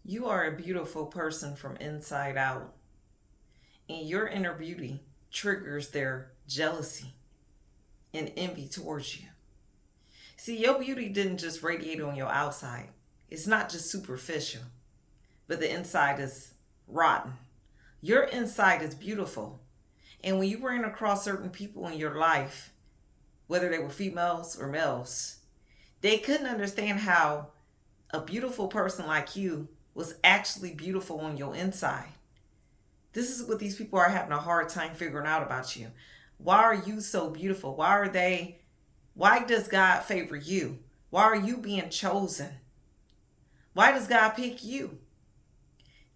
You are a beautiful person from inside out, and your inner beauty triggers their jealousy and envy towards you. See, your beauty didn't just radiate on your outside, it's not just superficial, but the inside is rotten. Your inside is beautiful. And when you ran across certain people in your life, whether they were females or males, they couldn't understand how a beautiful person like you was actually beautiful on your inside. This is what these people are having a hard time figuring out about you. Why are you so beautiful? Why does God favor you? Why are you being chosen? Why does God pick you?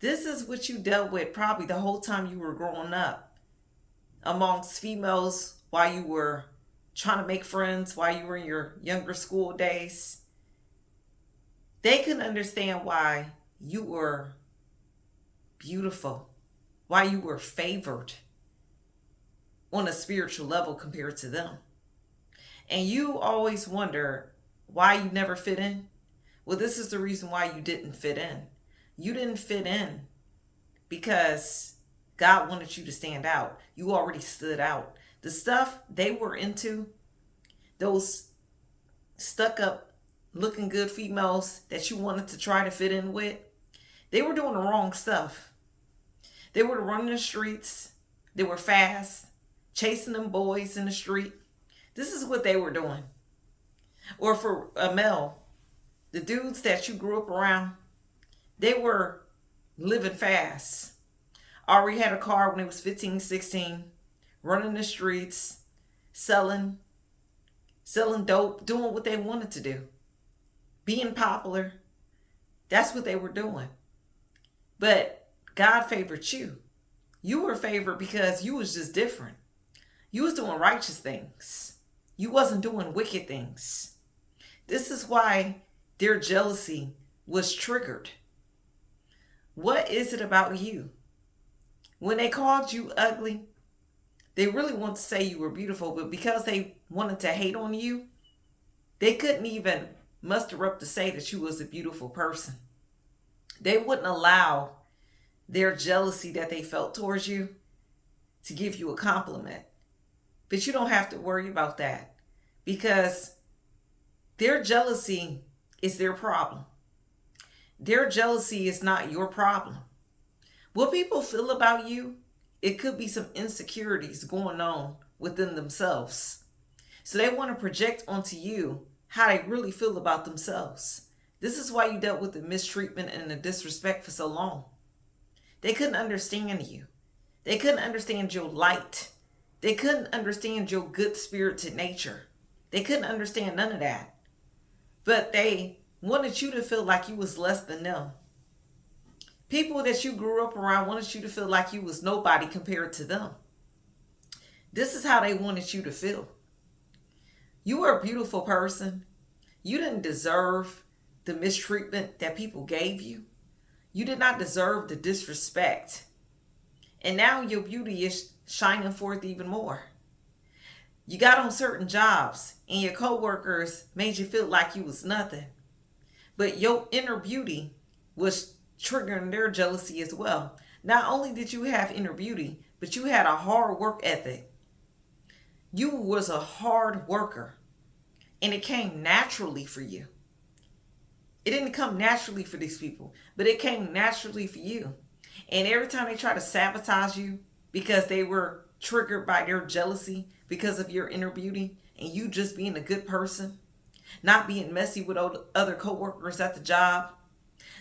This is what you dealt with probably the whole time you were growing up amongst females while you were trying to make friends, while you were in your younger school days. They couldn't understand why you were beautiful, why you were favored on a spiritual level compared to them. And you always wonder why you never fit in. Well, this is the reason why you didn't fit in. You didn't fit in because God wanted you to stand out. You already stood out. The stuff they were into, those stuck up looking good females that you wanted to try to fit in with, they were doing the wrong stuff. They were running the streets. They were fast, chasing them boys in the street. This is what they were doing. Or for a male, the dudes that you grew up around, they were living fast. Already had a car when they was 15, 16, running the streets, selling dope, doing what they wanted to do. Being popular. That's what they were doing. But God favored you. You were favored because you was just different. You was doing righteous things. You wasn't doing wicked things. This is why their jealousy was triggered. What is it about you? When they called you ugly, they really want to say you were beautiful, but because they wanted to hate on you, they couldn't even muster up to say that you was a beautiful person. They wouldn't allow their jealousy that they felt towards you to give you a compliment. But you don't have to worry about that because their jealousy is their problem. Their jealousy is not your problem. What people feel about you, it could be some insecurities going on within themselves. So they want to project onto you how they really feel about themselves. This is why you dealt with the mistreatment and the disrespect for so long. They couldn't understand you. They couldn't understand your light. They couldn't understand your good spirited nature. They couldn't understand none of that. But they wanted you to feel like you was less than them. People that you grew up around wanted you to feel like you was nobody compared to them. This is how they wanted you to feel. You were a beautiful person. You didn't deserve the mistreatment that people gave you. You did not deserve the disrespect. And now your beauty is shining forth even more. You got on certain jobs and your coworkers made you feel like you was nothing. But your inner beauty was triggering their jealousy as well. Not only did you have inner beauty, but you had a hard work ethic. You was a hard worker. And it came naturally for you. It didn't come naturally for these people, but it came naturally for you. And every time they try to sabotage you because they were triggered by their jealousy because of your inner beauty and you just being a good person, not being messy with other coworkers at the job,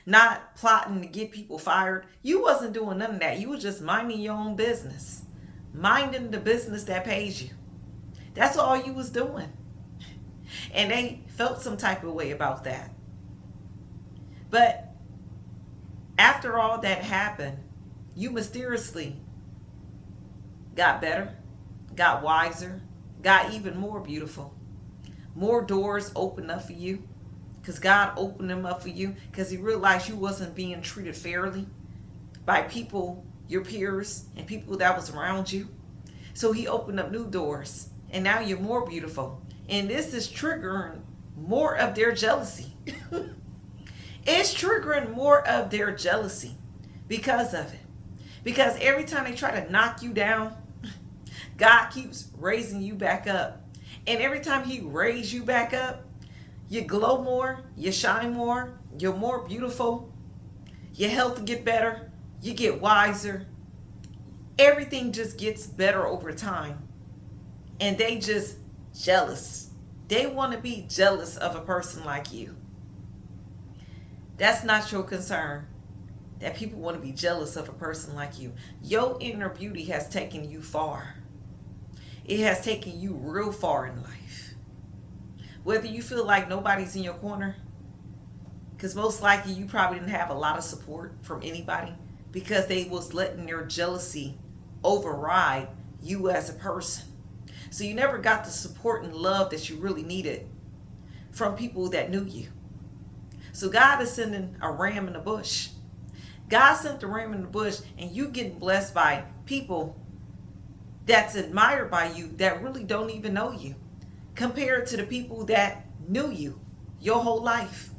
not plotting to get people fired, you wasn't doing none of that. You were just minding your own business, minding the business that pays you. That's all you was doing. And they felt some type of way about that. But after all that happened, you mysteriously got better, got wiser, got even more beautiful. More doors opened up for you because God opened them up for you because he realized you wasn't being treated fairly by people, your peers, and people that was around you. So he opened up new doors and now you're more beautiful. And this is triggering more of their jealousy. It's triggering more of their jealousy because of it. Because every time they try to knock you down, God keeps raising you back up. And every time He raises you back up, you glow more, you shine more, you're more beautiful, your health get better, you get wiser. Everything just gets better over time. And they just jealous. They want to be jealous of a person like you. That's not your concern. That people want to be jealous of a person like you. Your inner beauty has taken you far. It has taken you real far in life. Whether you feel like nobody's in your corner, because most likely you probably didn't have a lot of support from anybody because they was letting their jealousy override you as a person. So you never got the support and love that you really needed from people that knew you. So God is sending a ram in the bush. God sent the ram in the bush, and you getting blessed by people that's admired by you that really don't even know you, compared to the people that knew you your whole life,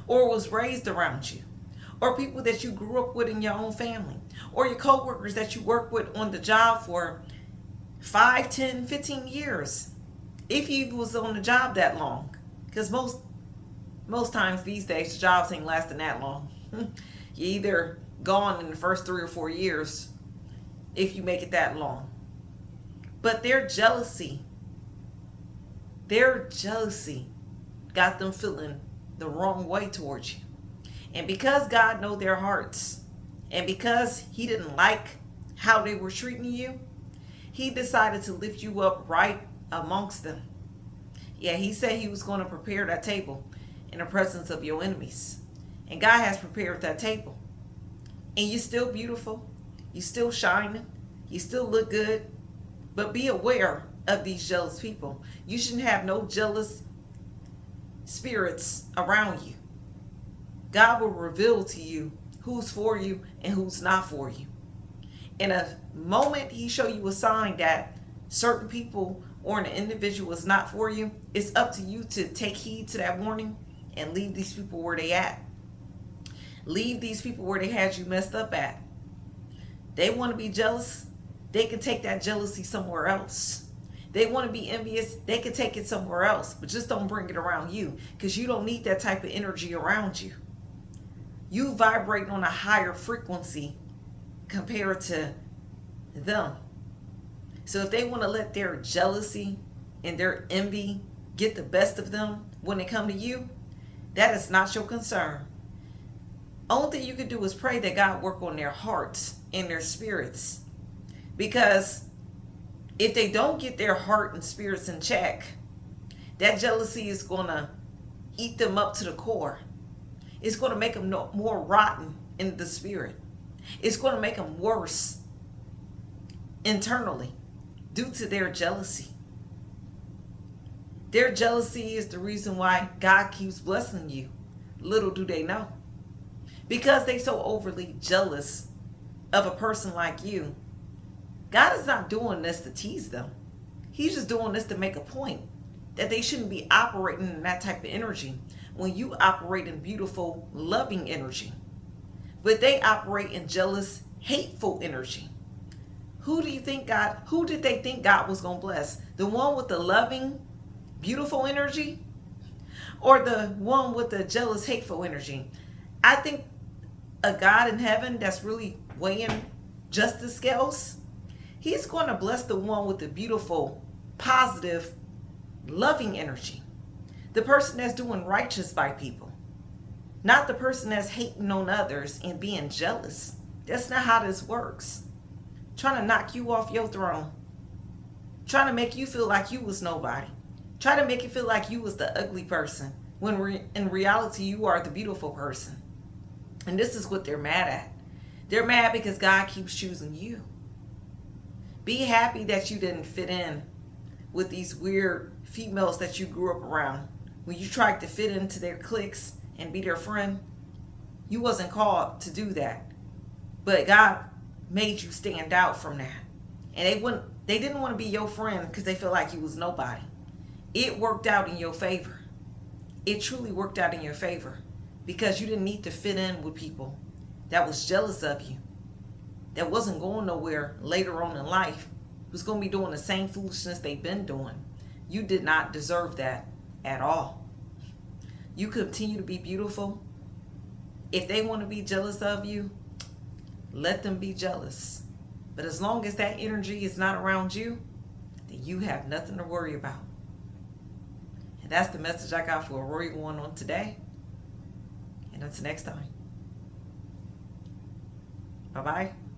or was raised around you, or people that you grew up with in your own family, or your co-workers that you work with on the job for 5, 10, 15 years, if you was on the job that long. Because most times these days the jobs ain't lasting that long. You either gone in the first 3 or 4 years if you make it that long. But their jealousy got them feeling the wrong way towards you. And because God know their hearts, and because He didn't like how they were treating you, He decided to lift you up right amongst them. Yeah, He said He was going to prepare that table in the presence of your enemies. And God has prepared that table. And you're still beautiful. You're still shining. You still look good. But be aware of these jealous people. You shouldn't have no jealous spirits around you. God will reveal to you who's for you and who's not for you. In a moment He show you a sign that certain people or an individual is not for you, it's up to you to take heed to that warning and leave these people where they at. Leave these people where they had you messed up at. They want to be jealous. They can take that jealousy somewhere else. They want to be envious. They can take it somewhere else. But just don't bring it around you, because you don't need that type of energy around you. You vibrate on a higher frequency compared to them. So if they want to let their jealousy and their envy get the best of them when they come to you, that is not your concern. Only thing you can do is pray that God work on their hearts and their spirits. Because if they don't get their heart and spirits in check, that jealousy is going to eat them up to the core. It's going to make them more rotten in the spirit. It's going to make them worse internally due to their jealousy. Their jealousy is the reason why God keeps blessing you. Little do they know. Because they so overly jealous of a person like you, God is not doing this to tease them. He's just doing this to make a point that they shouldn't be operating in that type of energy when you operate in beautiful, loving energy. But they operate in jealous, hateful energy. Who did they think God was going to bless? The one with the loving, beautiful energy? Or the one with the jealous, hateful energy? I think a God in heaven that's really weighing justice scales, He's going to bless the one with the beautiful, positive, loving energy. The person that's doing righteous by people. Not the person that's hating on others and being jealous. That's not how this works. Trying to knock you off your throne. Trying to make you feel like you was nobody. Trying to make you feel like you was the ugly person. When in reality you are the beautiful person. And this is what they're mad at. They're mad because God keeps choosing you. Be happy that you didn't fit in with these weird females that you grew up around. When you tried to fit into their cliques and be their friend, you wasn't called to do that. But God made you stand out from that. And they didn't want to be your friend because they felt like you was nobody. It worked out in your favor. It truly worked out in your favor. because you didn't need to fit in with people that was jealous of you, that wasn't going nowhere later on in life, was going to be doing the same foolishness they've been doing. You did not deserve that at all. You continue to be beautiful. If they want to be jealous of you, let them be jealous. But as long as that energy is not around you, then you have nothing to worry about. And that's the message I got for Rory going on today. And until next time. Bye-bye.